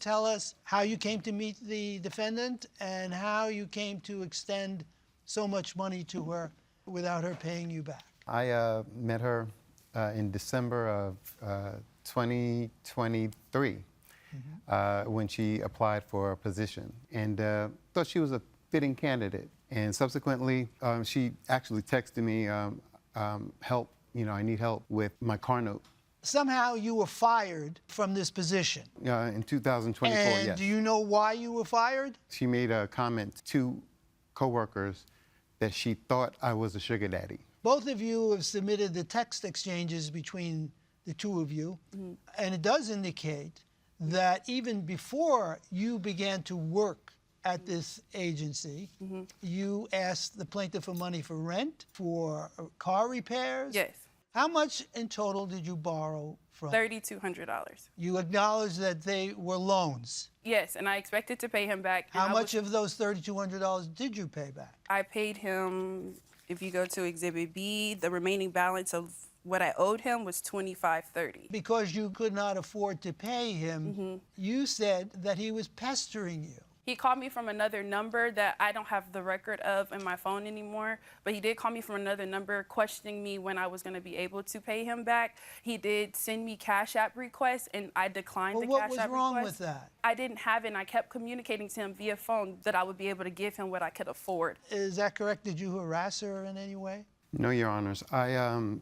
tell us how you came to meet the defendant and how you came to extend so much money to her without her paying you back? I met her in December of 2023 when she applied for a position, and thought she was a fitting candidate. And subsequently, she actually texted me, help, I need help with my car note. Somehow you were fired from this position. In 2024, and yes. Do you know why you were fired? She made a comment to coworkers that she thought I was a sugar daddy. Both of you have submitted the text exchanges between the two of you, and it does indicate that even before you began to work at this agency, you asked the plaintiff for money for rent, for car repairs? Yes. How much in total did you borrow from? $3,200. You acknowledge that they were loans. Yes, and I expected to pay him back. How much of those $3,200 did you pay back? I paid him, if you go to Exhibit B, the remaining balance of what I owed him was $25.30. Because you could not afford to pay him, you said that he was pestering you. He called me from another number that I don't have the record of in my phone anymore, but he did call me from another number questioning me when I was going to be able to pay him back. He did send me Cash App requests, and I declined the Cash App request. What was wrong with that? I didn't have it, and I kept communicating to him via phone that I would be able to give him what I could afford. Is that correct? Did you harass her in any way? No, Your Honors.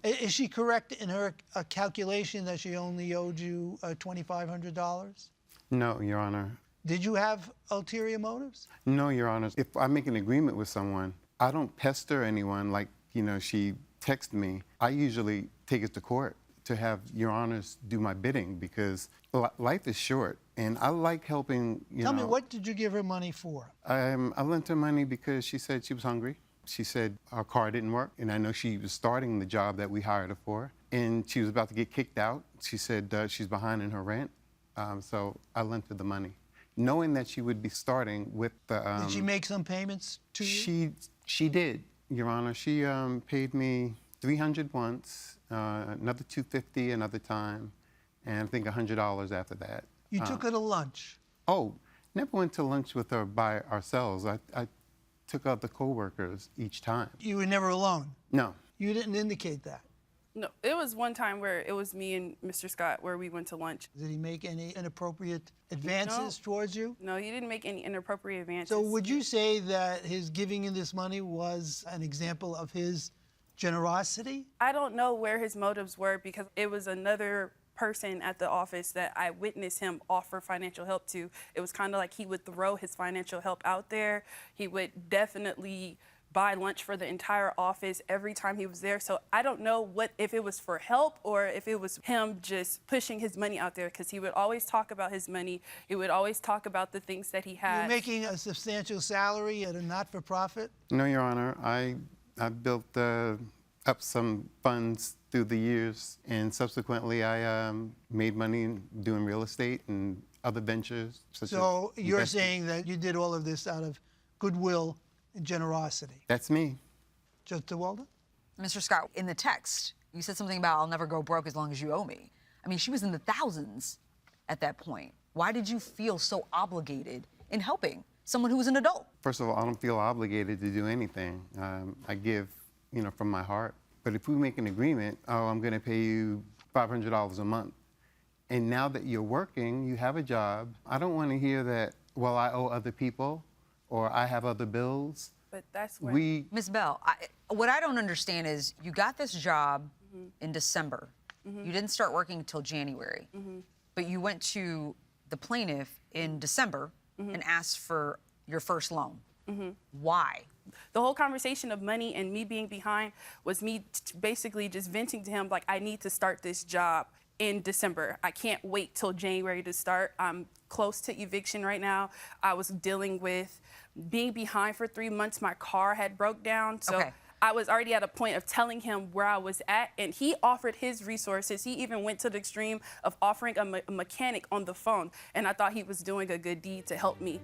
Is she correct in her calculation that she only owed you $2,500? No, Your Honor. Did you have ulterior motives? No, Your Honors. If I make an agreement with someone, I don't pester anyone like, she texted me. I usually take it to court to have Your Honors do my bidding because life is short, and I like helping, Tell me, what did you give her money for? I lent her money because she said she was hungry. She said our car didn't work, and I know she was starting the job that we hired her for, and she was about to get kicked out. She said she's behind in her rent, so I lent her the money, knowing that she would be starting with the... Did she make some payments to you? She did, Your Honor. She paid me $300 once, another $250 another time, and I think $100 after that. You took her to lunch? Oh, never went to lunch with her by ourselves. I took out the co-workers each time. You were never alone? No. You didn't indicate that? No, it was one time where it was me and Mr. Scott where we went to lunch. Did he make any inappropriate advances towards you? No, he didn't make any inappropriate advances. So would you say that his giving you this money was an example of his generosity? I don't know where his motives were because it was another person at the office that I witnessed him offer financial help to. It was kind of like he would throw his financial help out there. He would definitely buy lunch for the entire office every time he was there. So I don't know if it was for help or if it was him just pushing his money out there, because he would always talk about his money. He would always talk about the things that he had. You're making a substantial salary at a not-for-profit? No, Your Honor. I built up some funds through the years, and subsequently I made money doing real estate and other ventures. So you're saying that you did all of this out of goodwill and generosity? That's me. Judge DeWalda? Mr. Scott, in the text, you said something about, I'll never go broke as long as you owe me. I mean, she was in the thousands at that point. Why did you feel so obligated in helping someone who was an adult? First of all, I don't feel obligated to do anything. I give, from my heart. But if we make an agreement, I'm going to pay you $500 a month. And now that you're working, you have a job, I don't want to hear that, well, I owe other people or I have other bills. But that's where... Ms. Bell, what I don't understand is you got this job in December. You didn't start working until January. But you went to the plaintiff in December and asked for your first loan. Why? The whole conversation of money and me being behind was me basically just venting to him, like, I need to start this job in December. I can't wait till January to start. I'm close to eviction right now. I was dealing with being behind for 3 months. My car had broke down. So I was already at a point of telling him where I was at, and he offered his resources. He even went to the extreme of offering a mechanic on the phone, and I thought he was doing a good deed to help me.